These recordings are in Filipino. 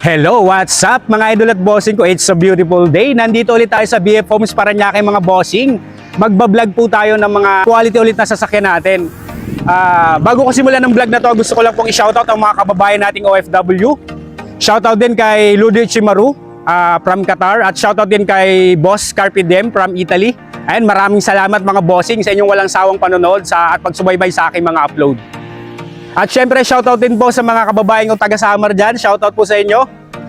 Hello, what's up mga idol at bossing ko? It's a beautiful day. Nandito ulit tayo sa BF Homes Parañaque mga bossing. Magbablog po tayo ng mga quality ulit na sasakyan natin. Bago ko simulan ng vlog na to, gusto ko lang pong i-shoutout ang mga kababayan nating OFW. Shoutout din kay Ludo Chimaru from Qatar at shoutout din kay Boss Carpidem from Italy. Ayan, maraming salamat mga bossing sa inyong walang sawang panonood at pagsubaybay sa aking mga upload. At syempre, shoutout din po sa mga kababayan kong taga-Samar dyan. Shoutout po sa inyo.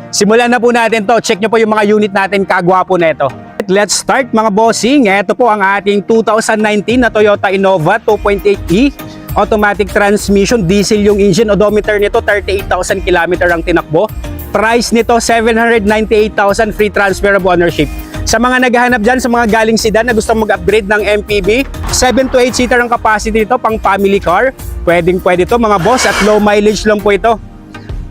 Simulan na po natin to. Check nyo po yung mga unit natin. Kagwapo na ito. Let's start mga bossing. Ito po ang ating 2019 na Toyota Innova 2.8e. Automatic transmission. Diesel yung engine. Odometer nito 38,000 km ang tinakbo. Price nito 798,000. Free transfer of ownership. Sa mga naghahanap dyan, sa mga galing sedan na gusto mag-upgrade ng MPV, 7 to 8 seater ang capacity nito, pang family car. Pwede to mga boss at low mileage lang po ito.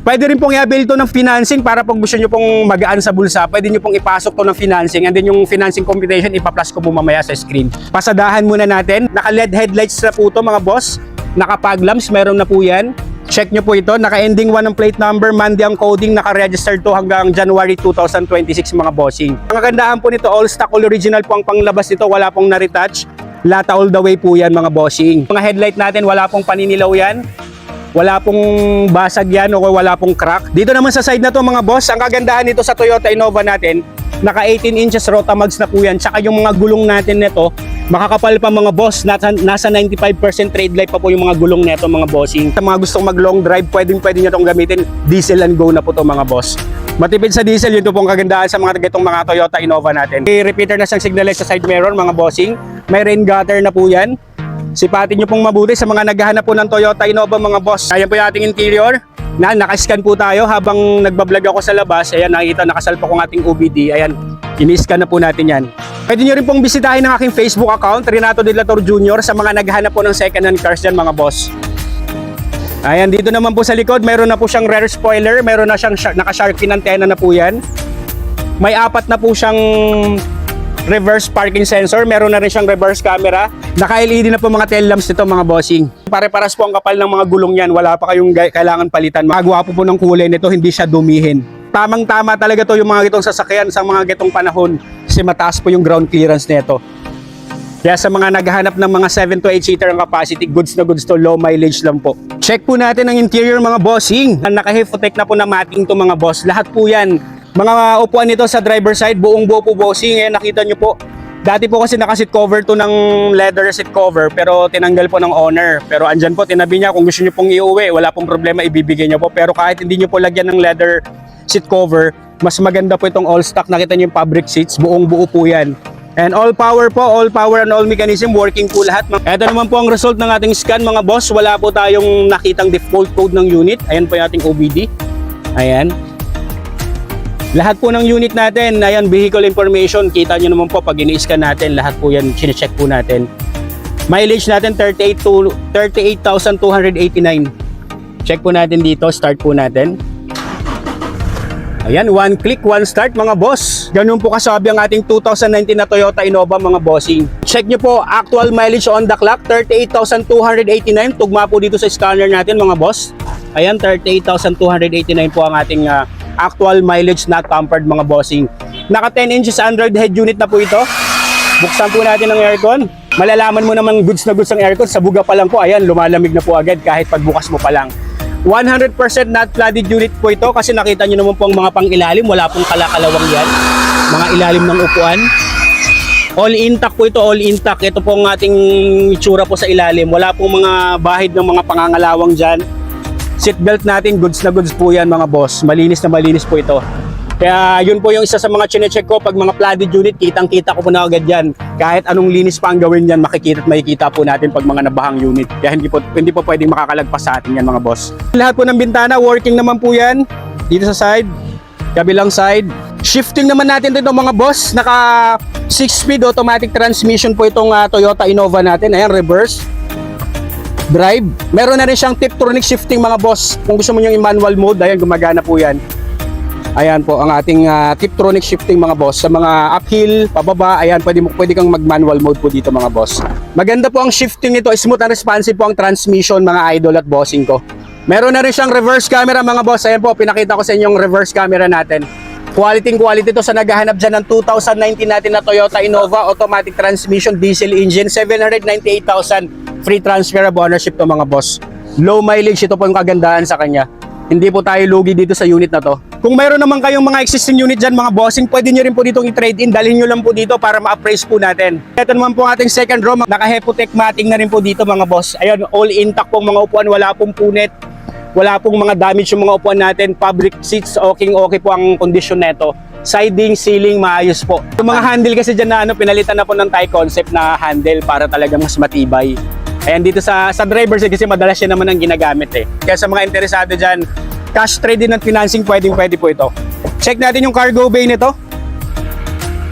Pwede rin pong i-avail to ng financing para pag gusto nyo pong magaan sa bulsa, pwede nyo pong ipasok to ng financing and then yung financing computation ipa-plus ko po mamaya sa screen. Pasadahan muna natin. Naka-LED headlights na po to mga boss. Naka-fog lamps, meron na po yan. Check nyo po ito, naka-ending 1 ang plate number, Monday ang coding, naka-registered to hanggang January 2026 mga bossing. Ang kagandahan po nito, all stock, all original po ang panglabas nito, wala pong na-retouch. Lata all the way po yan mga bossing. Mga headlight natin, wala pong paninilaw yan. Wala pong basag yan o wala pong crack. Dito naman sa side na to mga boss, ang kagandahan nito sa Toyota Innova natin, naka 18 inches Rotamax na po yan. Tsaka yung mga gulong natin nito, makakapal pa mga boss, nasa 95% trade life pa po yung mga gulong neto mga bossing. Sa mga gustong mag long drive, pwede nyo itong gamitin, diesel and go na po to mga boss. Matipid sa diesel, yun pong kagandahan sa mga itong mga Toyota Innova natin. May repeater na siyang signal light sa side mirror mga bossing. May rain gutter na po yan. Sipatin nyo pong mabuti sa mga naghahanap po ng Toyota Innova mga boss. Ayan po yung ating interior. Naka-scan po tayo habang nagbablog ako sa labas. Ayan, nakikita nakasalpa ko ng ating OBD. Ayan, ini-scan na po natin yan. Pwede nyo rin pong bisitahin ng aking Facebook account, Renato De La Torre Jr. sa mga naghahanap po ng second hand cars dyan mga boss. Ayan, dito naman po sa likod, meron na po siyang rear spoiler, meron na siyang naka-shark fin antenna na po yan. May 4 na po siyang reverse parking sensor, meron na rin siyang reverse camera. Naka-LED na po mga tail lamps nito mga bossing. Pare-paras po ang kapal ng mga gulong yan, wala pa kayong kailangan palitan. Magwapo po ng kulay nito, hindi siya dumihin. Tamang-tama talaga to yung mga gitong sasakyan sa mga gitong panahon kasi mataas po yung ground clearance nito. Kaya sa mga naghahanap ng mga 7 to 8 seater ang capacity, goods na goods to, low mileage lang po. Check po natin ang interior mga bossing. Naka-Hefotec na po na mating to mga boss. Lahat po yan. Mga upuan nito sa driver side, buong buo po bossing. Eh, nakita nyo po. Dati po kasi naka-seat cover to ng leather seat cover pero tinanggal po ng owner. Pero andyan po, tinabi niya kung gusto nyo pong iuwi, wala pong problema, ibibigay nyo po. Pero kahit hindi nyo po lagyan ng leather seat cover, mas maganda po itong all stock. Nakita nyo yung fabric seats, buong buo po yan. And all power po, all power and all mechanism, working po lahat. Ito naman po ang result ng ating scan mga boss. Wala po tayong nakitang default code ng unit. Ayan po yung ating OBD. Ayan. Lahat po ng unit natin, ayan, vehicle information. Kita nyo naman po pag ini-scan natin, lahat po yan, chinecheck po natin. Mileage natin 38,289. Check po natin dito, start po natin. Ayan, one click, one start mga boss. Ganun po kasabi ang ating 2019 na Toyota Innova mga bossing. Check nyo po, actual mileage on the clock, 38,289. Tugma po dito sa scanner natin mga boss. Ayan, 38,289 po ang ating actual mileage not tampered mga bossing. Naka 10 inches Android head unit na po ito. Buksan po natin ang aircon. Malalaman mo naman goods na goods ang aircon. Sa buga pa lang po, ayan, lumalamig na po agad kahit pagbukas mo pa lang. 100% not flooded unit po ito kasi nakita nyo naman po ang mga pang-ilalim. Wala pong kalakalawang yan. Mga ilalim ng upuan. All intact po ito, all intact. Ito po ang ating itsura po sa ilalim. Wala pong mga bahid ng mga pangangalawang dyan. Seatbelt natin, goods na goods po yan mga boss. Malinis na malinis po ito. Kaya yun po yung isa sa mga chinecheck ko. Pag mga flooded unit, kitang-kita ko po na agad yan. Kahit anong linis pa ang gawin yan, makikita at makikita po natin pag mga nabahang unit. Kaya hindi po pwedeng makakalagpas sa atin yan mga boss. Lahat po ng bintana, working naman po yan. Dito sa side, kabilang side. Shifting naman natin dito mga boss. Naka 6-speed automatic transmission po itong Toyota Innova natin. Ayan, reverse. Drive. Meron na rin siyang Tiptronic shifting mga boss. Kung gusto mo yung manual mode, ayan, gumagana po yan. Ayan po ang ating Tiptronic shifting mga boss. Sa mga uphill, pababa, ayan, pwede kang mag-manual mode po dito mga boss. Maganda po ang shifting nito. Smooth and responsive po ang transmission mga idol at bossing ko. Meron na rin siyang reverse camera mga boss. Ayan po, pinakita ko sa inyo yung reverse camera natin. Quality to sa naghahanap dyan ng 2019 natin na Toyota Innova automatic transmission diesel engine, 798,000 free transfer of ownership to mga boss. Low mileage, ito po yung kagandahan sa kanya. Hindi po tayo lugi dito sa unit na to. Kung mayroon naman kayong mga existing unit dyan mga bossing, pwede nyo rin po ditong i-trade in. Dalhin nyo lang po dito para ma-appraise po natin. Ito naman po ating second row. Naka-Hepotech matting na rin po dito mga boss. Ayun, all intact po mga upuan. Wala pong punit. Wala pong mga damage yung mga upuan natin. Fabric seats, okay po ang kondisyon neto. Siding, ceiling, maayos po. Yung mga handle kasi dyan na pinalitan na po ng Thai concept na handle para talaga mas matibay. Ayan, dito sa drivers kasi madalas yan naman ang ginagamit eh. Kaya sa mga interesado dyan, cash trade-in at financing, pwede po ito. Check natin yung cargo bay nito.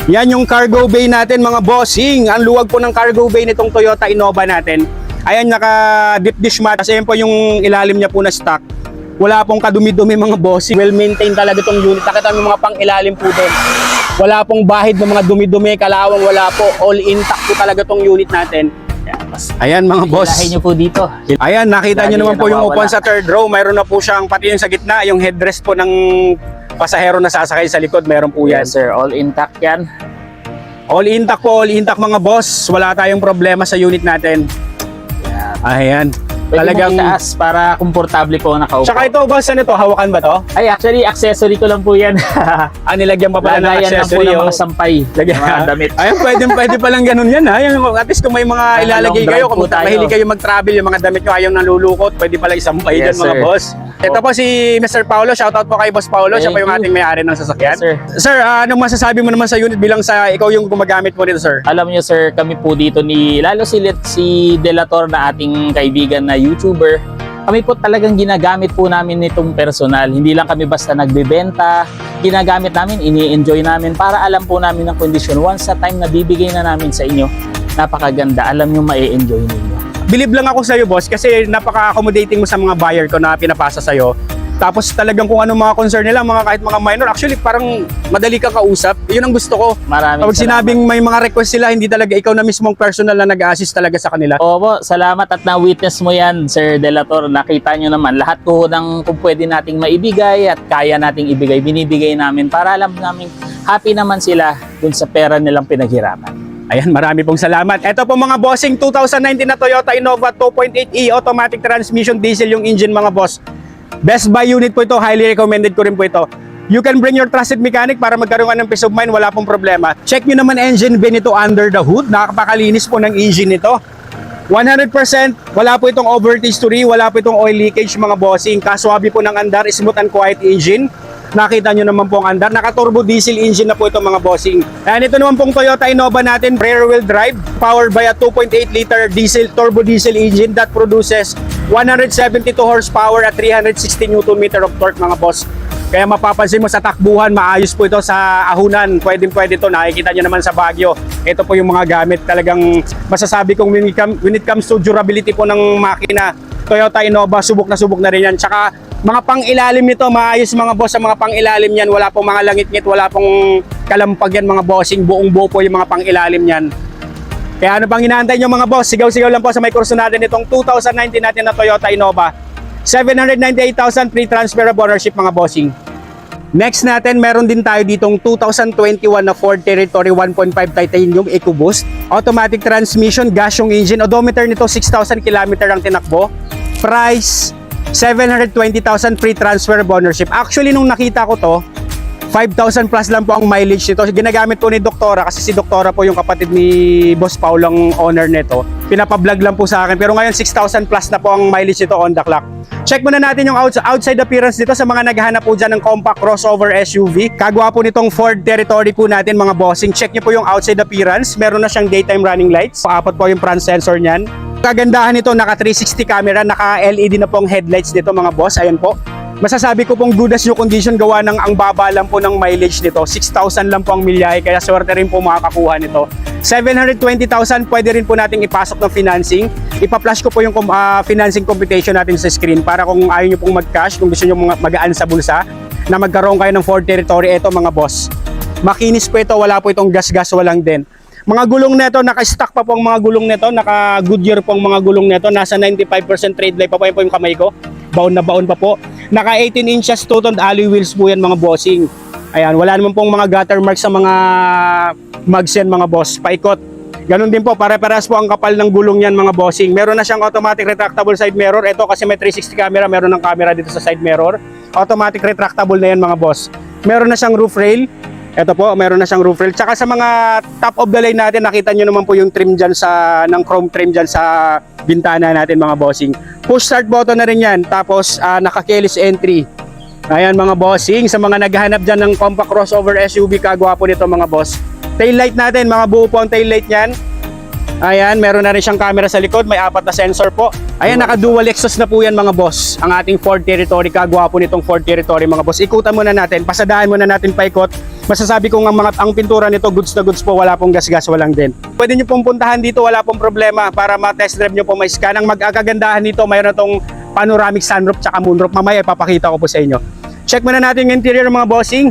Yan yung cargo bay natin mga bossing. Ang luwag po ng cargo bay nitong Toyota Innova natin. Ayan, naka deep dish mat. Kasi yan po yung ilalim niya po na stock. Wala pong kadumi-dumi mga bossing. Well maintained talaga itong unit. Nakita mo mga pang ilalim po doon. Wala pong bahid ng mga dumi-dumi, kalawang wala po. All intact po talaga itong unit natin. Ayan mga boss. Ilahin nyo po dito. Ayan, nakita nyo naman po yung upuan sa third row. Mayroon na po siyang pati yung sa gitna, yung headrest po ng pasahero na sasakay sa likod. Meron po yan. Yes sir, all intact yan. All intact po, all intact mga boss. Wala tayong problema sa unit natin. Ayan. Pwede Talagang mo itaas para komportable po nakaupo. Tsaka ito, boss, ano to? Hawakan ba to? Ay, actually, accessory ko lang po yan. Nilagyan pa pala ng Lagayan lang po accessory. ng mga sampay. Lagyan. Mga damit. Ayun, pwede palang ganun yan ha. Yung, at least kung may mga ilalagay long kayo, drive kung po tayo. mahilig kayo mag-travel, yung mga damit nyo ayaw nalulukot, pwede pala isampay Yes, dyan mga sir. boss. Ito po si Mr. Paulo. Shoutout po kay Boss Paulo. Siya po Thank yung you. ating may-ari ng sasakyan. Yes, sir. Sir, anong masasabi mo naman sa unit bilang sa ikaw yung gumagamit mo nito, sir? Alam niyo sir, kami po dito lalo si Delator na ating kaibigan na YouTuber. Kami po talagang ginagamit po namin nitong personal. Hindi lang kami basta nagbebenta. Ginagamit namin, ini-enjoy namin para alam po namin ang kondisyon. Once sa time na bibigay na namin sa inyo, napakaganda. Alam niyo ma-enjoy ninyo. Believe lang ako sa'yo, boss, kasi napaka-accommodating mo sa mga buyer ko na pinapasa sa'yo. Tapos talagang kung ano mga concern nila, mga kahit mga minor, actually parang madali ka kausap. Yun ang gusto ko. Maraming Pag sinabing may mga request sila, hindi talaga ikaw na mismong personal na nag-assist talaga sa kanila. Opo, salamat at na-witness mo yan, Sir Delator. Nakita nyo naman, lahat ko ng kung pwede nating maibigay at kaya nating ibigay, binibigay namin para alam namin happy naman sila dun sa pera nilang pinaghirapan. Ayan, marami pong salamat. Ito po mga bossing, 2019 na Toyota Innova 2.8e automatic transmission diesel yung engine mga boss. Best buy unit po ito, highly recommended ko rin po ito. You can bring your trusted mechanic para magkaroon ka ng peace of mind, wala pong problema. Check nyo naman engine bin ito under the hood, nakapakalinis po ng engine nito. 100%, wala po itong overtaste history, wala po itong oil leakage mga bossing. Kaswabe po ng andar, smooth and quiet engine. Nakita nyo naman po ang andar. Naka-turbo diesel engine na po ito mga bossing. And ito naman pong Toyota Innova natin, rear wheel drive, powered by a 2.8 liter diesel, turbo diesel engine that produces 172 horsepower at 360 Nm of torque mga boss. Kaya mapapansin mo sa takbuhan, maayos po ito sa ahunan. Pwede ito, nakikita nyo naman sa Baguio. Ito po yung mga gamit. Talagang masasabi kong when it comes to durability po ng makina, Toyota Innova, subok na rin yan. Tsaka mga pang-ilalim nito, maayos mga boss sa mga pang-ilalim yan. Wala pong mga langit-ngit, wala pong kalampag yan mga bossing. Buong-buo po yung mga pang-ilalim yan. Kaya ano pang inaantay nyo mga boss? Sigaw-sigaw lang po sa may kurso natin itong 2019 natin na Toyota Innova. 798,000 free transfer of ownership mga bossing. Next natin, meron din tayo ditong 2021 na Ford Territory 1.5 Titanium EcoBoost. Automatic transmission, gas yung engine. Odometer nito 6,000 km ang tinakbo. Price, 720,000 free transfer of ownership. Actually, nung nakita ko to, 5,000 plus lang po ang mileage nito. Ginagamit po ni Doktora kasi si Doktora po yung kapatid ni Boss Paul ang owner nito. Pinapablog lang po sa akin. Pero ngayon 6,000 plus na po ang mileage nito on the clock. Check muna natin yung outside appearance nito sa mga naghahanap po dyan ng compact crossover SUV. Kagwa po nitong Ford Territory po natin mga bossing. Check nyo po yung outside appearance. Meron na siyang daytime running lights. Apat po yung front sensor niyan. Kagandahan nito, naka 360 camera, naka LED na po ang headlights nito mga boss. Ayan po. Masasabi ko pong good as new condition gawa ng ang baba lang po ng mileage nito. 6,000 lang po ang milyahe kaya swerte rin po makakakuha nito. 720,000 pwede rin po nating ipasok ng financing. Ipa-flash ko po yung financing computation natin sa screen para kung ayaw nyo pong mag-cash, kung gusto nyo magaan sa bulsa, na magkaroon kayo ng Ford Territory, ito mga boss. Makinis po ito, wala po itong gas-gas, walang din. Mga gulong nito, naka-stock pa po ang mga gulong nito, naka-Goodyear po ang mga gulong nito, nasa 95% trade life pa po yung kamay ko. baon na baon pa po. Naka 18 inches two-toned alloy wheels po yan mga bossing. Ayan, wala naman pong mga gutter marks sa mga mags yan mga boss, paikot. Ganun din po, pare-parehas po ang kapal ng gulong yan mga bossing. Meron na siyang automatic retractable side mirror. Ito kasi may 360 camera, meron ng camera dito sa side mirror. Automatic retractable na yan mga boss. Meron na siyang roof rail. Ito po, meron na siyang roof rail. Tsaka sa mga top of the line natin, nakita nyo naman po yung trim dyan ng chrome trim dyan sa bintana natin mga bossing. Push start button na rin yan. Tapos naka-keyless entry. Ayan mga bossing, sa mga naghahanap dyan ng compact crossover SUV, kagwapo nito mga boss. Tail light natin, mga buo po ang tail light niyan. Ayan, meron na rin siyang camera sa likod, may 4 na sensor po. Ayan, naka-dual exhaust na po yan mga boss. Ang ating Ford Territory, kagwapo nitong Ford Territory mga boss. Ikutan muna natin, pasadahan muna natin paikot. Masasabi ko ang pintura nito, goods na goods po, wala pong gas-gas, walang dent. Pwede nyo pong puntahan dito, wala pong problema para ma-test drive nyo po may scan. Ang mag-akagandahan nito, mayroon na tong panoramic sunroof tsaka moonroof. Mamaya ipapakita ko po sa inyo. Check muna natin yung interior mga bossing.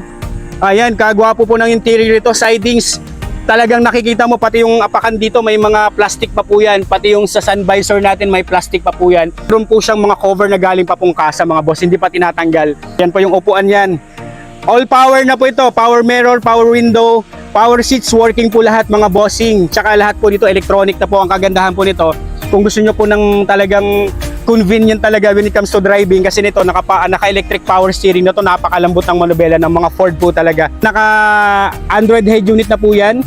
Ayan, kagwapo po ng interior ito, sidings. Talagang nakikita mo pati yung apakan dito may mga plastic pa po yan. Pati yung sa sun visor natin may plastic pa po yan. Meron po siyang mga cover na galing pa pong kasa mga boss, hindi pa tinatanggal. Yan po yung upuan yan. All power na po ito, power mirror, power window, power seats, working po lahat mga bossing. Tsaka lahat po dito electronic na po. Ang kagandahan po nito, kung gusto nyo po ng talagang convenient talaga when it comes to driving, kasi nito naka-electric power steering na to, napakalambot ng manubela ng mga Ford po talaga. Naka Android head unit na po yan.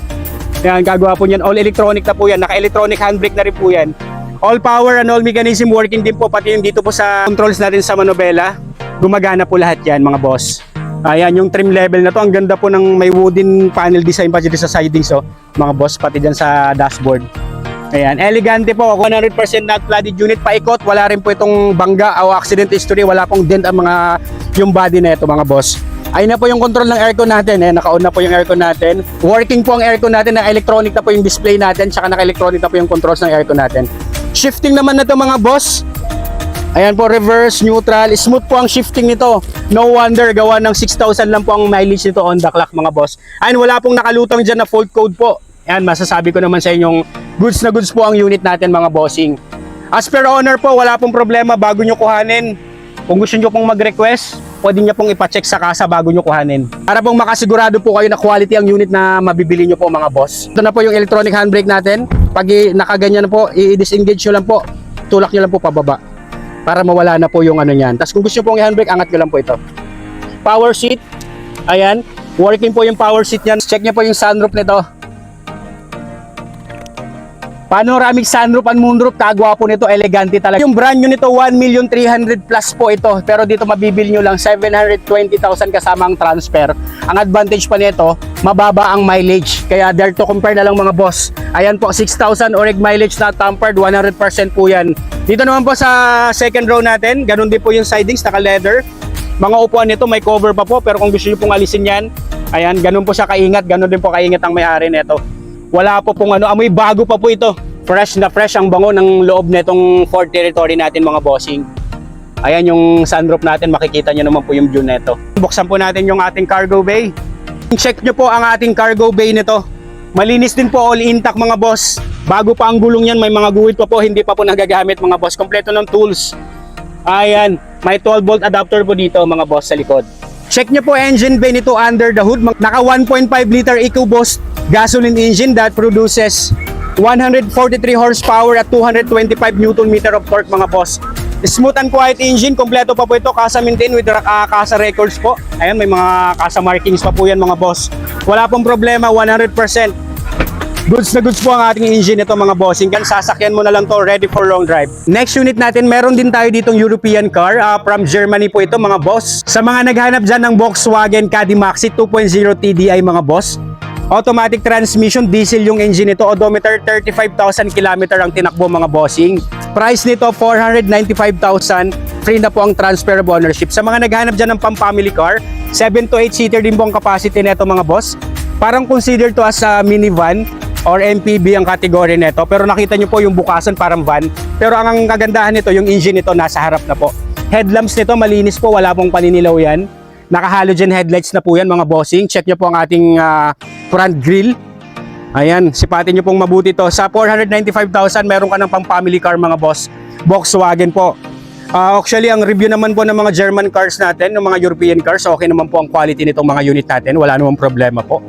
Yan, gagawa po yan. All electronic na po yan. Naka-electronic handbrake na rin po yan. All power and all mechanism working din po, pati yung dito po sa controls natin sa manubela. Gumagana po lahat yan mga boss. Ayan, yung trim level na to, ang ganda po ng may wooden panel design pa dito sa sidings, so mga boss, pati dyan sa dashboard. Ayan, elegante po, 100% not flooded unit, paikot, wala rin po itong bangga o accident history, wala pong dent ang yung body na ito mga boss. Ayun na po yung control ng aircon natin, naka-on na po yung aircon natin. Working po ang aircon natin, na electronic na po yung display natin, tsaka naka-electronic na po yung controls ng aircon natin. Shifting naman na to mga boss. Ayan po, reverse, neutral, smooth po ang shifting nito. No wonder, gawa ng 6,000 lang po ang mileage nito on the clock mga boss. Ayun, wala pong nakalutang dyan na fault code po. Ayan, masasabi ko naman sa inyong goods na goods po ang unit natin mga bossing. As per owner po, wala pong problema bago nyo kuhanin. Kung gusto nyo pong mag-request, pwede nyo pong ipacheck sa kasa bago nyo kuhanin. Para pong makasigurado po kayo na quality ang unit na mabibili nyo po mga boss. Ito na po yung electronic handbrake natin. Pag nakaganyan na po, i-disengage nyo lang po. Tulak nyo lang po pababa para mawala na po yung ano nyan. Tapos kung gusto nyo pong i-handbrake, angat nyo lang po ito. Power seat. Ayan. Working po yung power seat nyan. Check nyo po yung sunroof nito. Panoramic sunroof and moonroof, kagwapo nito, elegante talaga. Yung brand new nito, 1,300,000 plus po ito. Pero dito mabibili nyo lang 720,000 kasama ang transfer. Ang advantage pa nito, mababa ang mileage. Kaya dare to compare na lang mga boss. Ayan po, 6,000 oreg mileage na tampered, 100% po yan. Dito naman po sa second row natin, ganun din po yung sidings, naka-leather. Mga upuan nito may cover pa po, pero kung gusto nyo pong alisin yan, ayan, ganun po siya kaingat, ganun din po kaingat ang may-ari nito. Wala po pong amoy bago pa po ito. Fresh na fresh ang bango ng loob nitong Ford Territory natin mga bossing. Ayan yung sunroof natin, makikita nyo naman po yung view nito. Buksan po natin yung ating cargo bay. Check nyo po ang ating cargo bay nito. Malinis din po, all intact mga boss. Bago pa ang gulong yan, may mga guhit pa po, hindi pa po nagagamit mga boss. Kompleto ng tools. Ayan, may 12 volt adapter po dito mga boss sa likod. Check nyo po engine bay nito under the hood. Naka 1.5 liter EcoBoost gasoline engine that produces 143 horsepower at 225 Newton meter of torque mga boss. Smooth and quiet engine, kompleto pa po ito, kasa maintain with kasa records po. Ayan, may mga kasa markings pa po yan mga boss. Wala pong problema, 100%. Goods na goods po ang ating engine ito mga bossing. Kan sasakyan mo na lang to, ready for long drive. Next unit natin, meron din tayo ditong European car, from Germany po ito mga boss. Sa mga naghanap dyan ng Volkswagen Caddy Maxi 2.0 TDI mga boss. Automatic transmission, diesel yung engine nito, odometer 35,000 km ang tinakbo mga bossing. Price nito 495,000, free na po ang transfer of ownership. Sa mga naghanap dyan ng pang-family car, 7 to 8 seater din po ang capacity nito mga boss. Parang consider to as a minivan or MPV ang kategory nito, pero nakita nyo po yung bukasan parang van. Pero ang kagandahan nito, yung engine nito nasa harap na po. Headlamps nito malinis po, wala pong paninilaw yan. Naka-halogen headlights na po yan mga bossing. Check nyo po ang ating front grille. Ayan, sipatin nyo pong mabuti to. Sa 495,000 meron ka ng pang family car mga boss. Volkswagen po. Actually, ang review naman po ng mga German cars natin, ng mga European cars, okay naman po ang quality nitong mga unit natin. Wala namang problema po.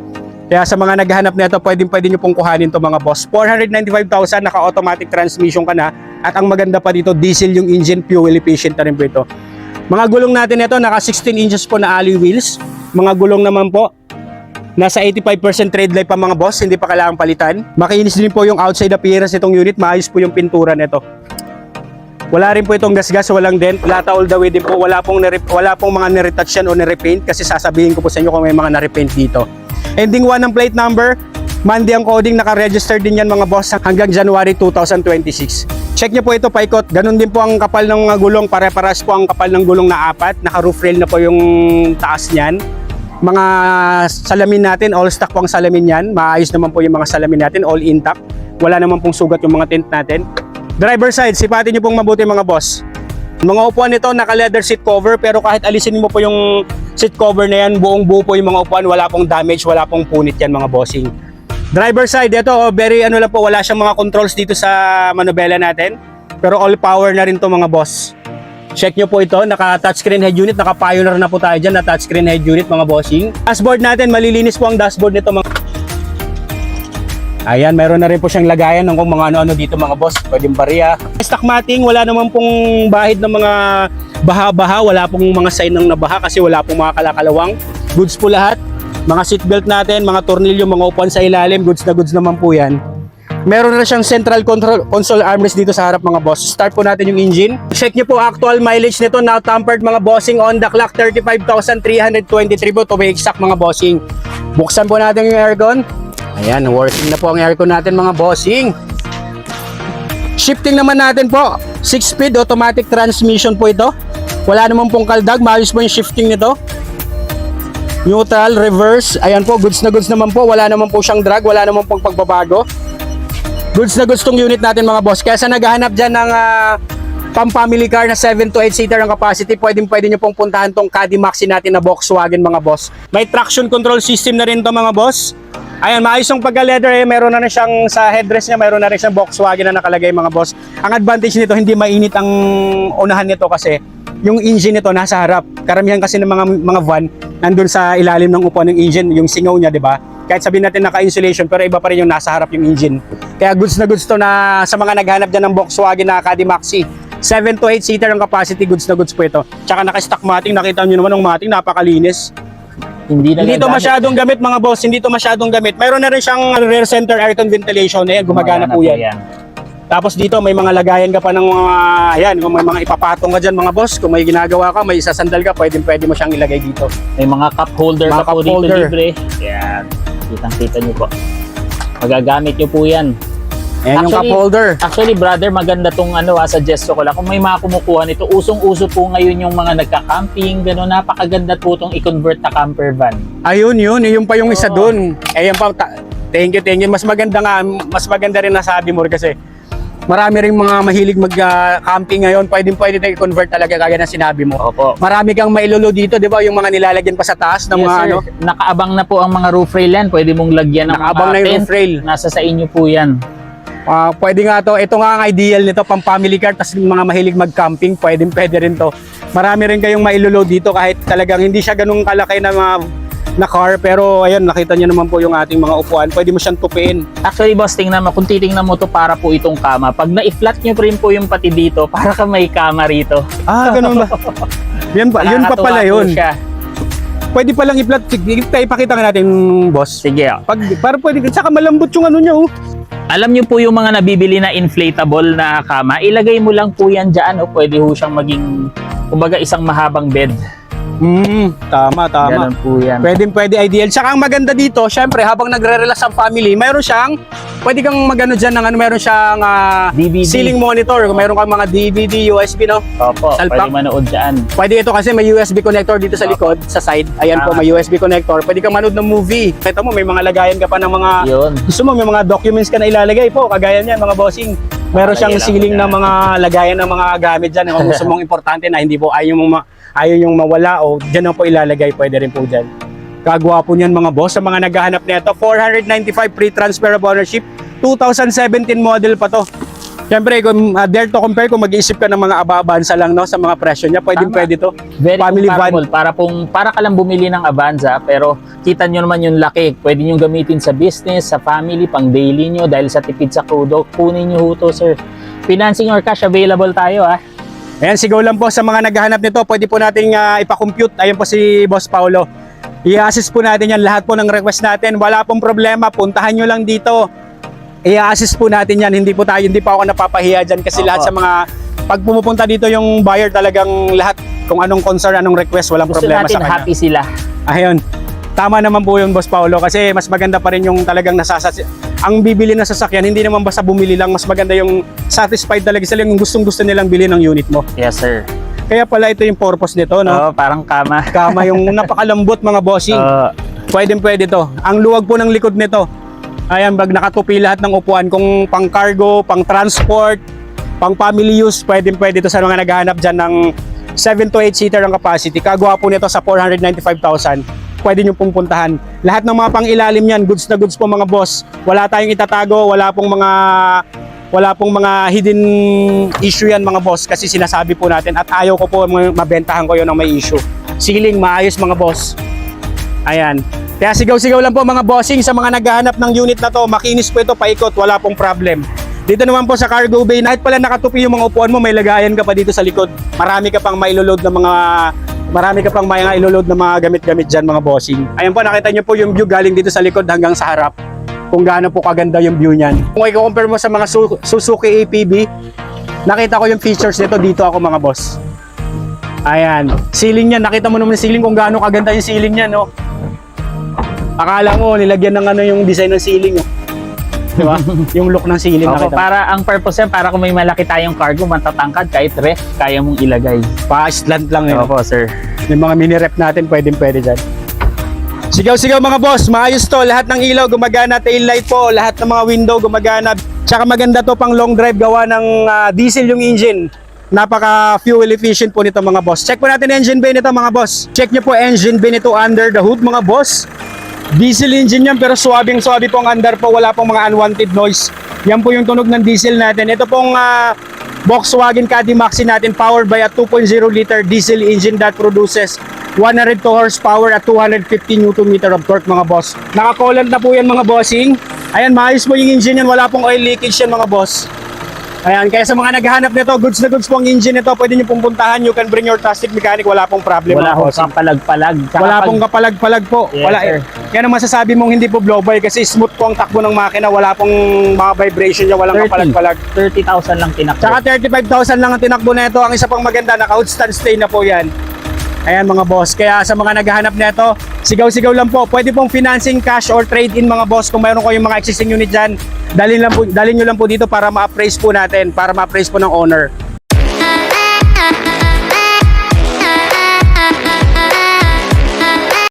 Kaya sa mga naghahanap nito, pwede nyo pong kuhanin to mga boss. 495,000, naka-automatic transmission ka na. At ang maganda pa dito, diesel yung engine, fuel efficient na rin po ito. Mga gulong natin ito, naka 16 inches po na alloy wheels. Mga gulong naman po, nasa 85% tread life pa mga boss, hindi pa kailangang palitan. Makinis din po yung outside appearance nitong unit, maayos po yung pintura nito. Wala rin po itong gasgas, walang dent, lata all the way din po. Wala pong mga niretouch yan o nirepaint kasi sasabihin ko po sa inyo kung may mga nirepaint dito. Ending 1 ang plate number, Monday ang coding, naka-register din yan mga boss hanggang January 2026. Check nyo po ito paikot, ganun din po ang kapal ng mga gulong, pare-paras po ang kapal ng gulong na 4, naka-roof rail na po yung taas niyan. Mga salamin natin, all stock po ang salamin yan, maayos naman po yung mga salamin natin, all intact. Wala naman pong sugat yung mga tint natin. Driver side, sipatin nyo pong mabuti mga boss. Mga upuan nito, naka-leather seat cover, pero kahit alisin mo po yung seat cover na yan, buong buo po yung mga upuan, wala pong damage, wala pong punit yan mga bossing. Driver side, ito very lang po, wala siyang mga controls dito sa manubela natin, pero all power na rin to mga boss. Check nyo po ito, naka-touchscreen head unit, naka-Pioneer na po tayo dyan, na touchscreen head unit mga bossing. Dashboard natin, malilinis po ang dashboard nito mga. Ayan, meron na rin po siyang lagayan ng kung mga ano-ano dito mga boss. Pwedeng barya. Stock matting, wala naman pong bahid ng mga baha-baha. Wala pong mga sign ng nabaha kasi wala pong mga kalakalawang. Goods po lahat. Mga seatbelt natin, mga tornilyo, mga upuan sa ilalim. Goods na goods naman po yan. Meron na siyang central console armrest dito sa harap mga boss. Start po natin yung engine. Check nyo po actual mileage nito. Now tampered mga bossing on the clock. 35,323 po. To be exact mga bossing. Buksan po natin yung aircon. Ayan, working na po ang aircon natin mga bossing. Shifting naman natin po, 6-speed automatic transmission po ito. Wala naman pong kaldag, maayos po yung shifting nito. Neutral, reverse, ayan po, goods na goods naman po. Wala naman po siyang drag, wala naman pong pagbabago. Goods na goods tong unit natin mga boss. Kaya sa naghahanap dyan ng pang-family car na 7 to 8 seater ang capacity, pwede nyo pong puntahan tong Caddy Maxi natin na Volkswagen mga boss. May traction control system na rin to mga boss. Ayan, maayos yung pagka-leather meron na rin siyang sa headrest niya, meron na rin siyang Volkswagen na nakalagay mga boss. Ang advantage nito, hindi mainit ang unahan nito kasi yung engine nito nasa harap. Karamihan kasi ng mga van nandun sa ilalim ng upuan ng engine, yung singaw niya, 'di ba? Kahit sabihin natin naka-insulation pero iba pa rin yung nasa harap yung engine. Kaya goods na goods to na sa mga naghanap diyan ng Volkswagen na Caddy Maxi. 7 to 8 seater ang capacity, goods na goods po ito. Tsaka naka-stock matting, nakita niyo naman ng matting, napakalinis. Hindi to masyadong gamit mga boss, hindi to masyadong gamit. Mayroon na rin siyang rear center aircon ventilation, ayan, gumagana po yan. Tapos dito may mga lagayan ka pa ng mga, ayan, kung may mga ipapatong ka dyan mga boss, kung may ginagawa ka, may isasandal ka, pwede mo siyang ilagay dito. May mga cup holder Mga pa po cup dito holder. libre. Ayan, kitang-kita nyo po. Magagamit nyo po yan. Ayan yung cup holder. Actually brother, maganda tong suggest ko lang. Kung may mga kumukuha nito, usong-uso po ngayon yung mga nagka-camping, gano'n, napakaganda po tong i-convert na camper van. Ayun yun pa yung isa dun. Ayan pa, thank you. Mas maganda rin nasabi mo kasi marami ring mga mahilig mag-camping ngayon, pwede na i-convert talaga kagaya na sinabi mo. Opo. Marami kang mailolo dito, di ba? Yung mga nilalagyan pa sa taas ng Yes, mga sir. Nakaabang na po ang mga roof rail yan. Pwede mong lagyan ng Nakaabang na yung tent. roof rail. Nasa sa inyo po yan. Pwede nga to, ito nga ang ideal nito, pang family car, tas mga mahilig mag-camping, pwede rin to. Marami rin kayong mailolo dito kahit talagang hindi siya ganung kalaki na car, pero ayun, nakita niyo naman po yung ating mga upuan, pwede mo siyang tupiin. Actually boss, tingnan mo, kung titingnan mo to para po itong kama, pag na-flat nyo rin po yung pati dito, para ka may kama rito. Ganun ba? Yun pa Nakakatuwa pala po yun. siya. Pwede palang i-flat, ipakita nga natin boss. Sige. Para pwede, saka malambot yung ano niya Alam niyo po yung mga nabibili na inflatable na kama, ilagay mo lang po yan dyan, pwede ho siyang maging, kumbaga, isang mahabang bed. Tama. Ganun po yan. Pwede ideal. Saka ang maganda dito, syempre habang nagre-relax ang family, mayroon siyang, pwede kang magano dyan ng meron siyang DVD. ceiling monitor. Mayroon kang mga DVD, USB, no? Opo, Salpak. pwede manood dyan. Pwede ito kasi may USB connector dito sa likod, sa side. Ayan po, may USB connector. Pwede kang manood ng movie. Kita mo, may mga lagayan ka pa ng mga, Yun. gusto mo, may mga documents ka na ilalagay po. Kagaya niyan, mga bossing. Meron siyang Lagay lang ceiling po na mga lagayan ng mga gamit dyan. Kung gusto mong importante na hindi po ayaw yung mawala o dyan ang po ilalagay, pwede rin po dyan. Kagwapo niyan mga boss. Sa mga naghahanap nito, 495 free transfer of ownership. 2017 model pa to. Siyempre, kung dare to compare, kung mag-iisip ka ng mga aba-abansa lang, no, sa mga presyo niya, pwede Tama. pwede to. Very Family van. comparable. Para ka lang bumili ng Avanza, pero kita nyo naman yung laki. Pwede nyo gamitin sa business, sa family, pang daily nyo, dahil sa tipid sa crudo. Kunin nyo to, sir. Financing or cash available tayo, ah. Ayan, sigaw lang po sa mga naghahanap nito, pwede po nating ipa-compute. Ayun po si Boss Paulo. I-assist po natin yan, lahat po ng request natin. Wala pong problema, puntahan nyo lang dito. I-assist po natin yan, hindi po ako napapahiya dyan kasi Opo. lahat sa mga, pag pumupunta dito yung buyer talagang lahat, kung anong concern, anong request, walang Gusto problema natin sa kanya. happy sila. Ayun. Tama naman po yung Boss Paulo kasi mas maganda pa rin yung talagang ang bibili na sasakyan, hindi naman basta bumili lang, mas maganda yung satisfied talaga sila, yung gustong-gusto nilang bili ng unit mo. Yes, sir. Kaya pala ito yung purpose nito, no? Parang kama. Kama yung napakalambot mga bossing. Pwede to. Ang luwag po ng likod nito. Ayan, bag nakatupi lahat ng upuan, kung pang cargo, pang transport, pang family use, pwede to sa mga naghahanap dyan ng 7 to 8 seater ang capacity. Kagawa po nito sa 495,000. Pwede nyo pong puntahan. Lahat ng mga pang ilalim yan, goods na goods po mga boss. Wala tayong itatago, wala pong mga hidden issue yan mga boss kasi sinasabi po natin at ayaw ko po mabentahan ko yun ng may issue. Ceiling, maayos mga boss. Ayan. Kaya sigaw-sigaw lang po mga bossing sa mga naghahanap ng unit na to. Makinis po ito, paikot, wala pong problem. Dito naman po sa cargo bay, kahit pala nakatupi yung mga upuan mo, may lagayan ka pa dito sa likod. Marami ka pang mailoload na mga gamit-gamit dyan mga bossing. Ayan po, nakita nyo po yung view galing dito sa likod hanggang sa harap. Kung gaano po kaganda yung view niyan. Kung i-compare mo sa mga Suzuki APB, nakita ko yung features nito dito ako mga boss. Ayan, ceiling niya, nakita mo naman yung ceiling kung gaano kaganda yung ceiling niya, no? Akala mo nilagyan ng yung design ng ceiling, oh. Di ba? Yung look ng ceiling Opo, nakita mo. para ang purpose yan, para kung may malaki tayong cargo, matatangkad, kahit ref, kaya mong ilagay. Pa-slant lang yun. Opo, sir. Yung mga mini rep natin, pwede dyan. Sigaw-sigaw mga boss, maayos to. Lahat ng ilaw gumagana, tail light po, lahat ng mga window gumagana. Tsaka maganda to pang long drive, gawa ng diesel yung engine. Napaka fuel efficient po nito mga boss. Check po natin engine bay nito mga boss. Check nyo po engine bay nito under the hood mga boss. Diesel engine yan pero suwabing-suwabe po ang andar po, wala pong mga unwanted noise. Yan po yung tunog ng diesel natin. Ito pong Volkswagen Caddy Maxi natin, powered by a 2.0 liter diesel engine that produces 102 horsepower at 250 Nm of torque mga boss. Naka-coolant na po yan mga bossing. Ayan, maayos po yung engine yan, wala pong oil leakage yan mga boss. Ayan, kaya sa mga naghahanap nito, goods na goods po ang engine nito, pwede nyo pong puntahan. You can bring your trusted mechanic, wala pong problem. Wala mga akong bossing. kapalag-palag. Wala pong kapalag-palag po. Yes, Wala sir. Yan ang masasabi mong hindi po blow by kasi smooth po ang takbo ng makina. Wala pong mga vibration niya, walang 30. kapalag-palag. 30,000 lang tinakbo. Tsaka 35,000 lang ang tinakbo na ito. Ang isa pang maganda, naka-hood stand stay na po yan. Ayan mga boss. Kaya sa mga naghahanap nito, sigaw-sigaw lang po. Pwede pong financing, cash or trade-in mga boss. Kung mayroon kayong mga existing unit dyan, dalhin nyo lang po dito para ma-appraise po natin, para ma-appraise po ng owner.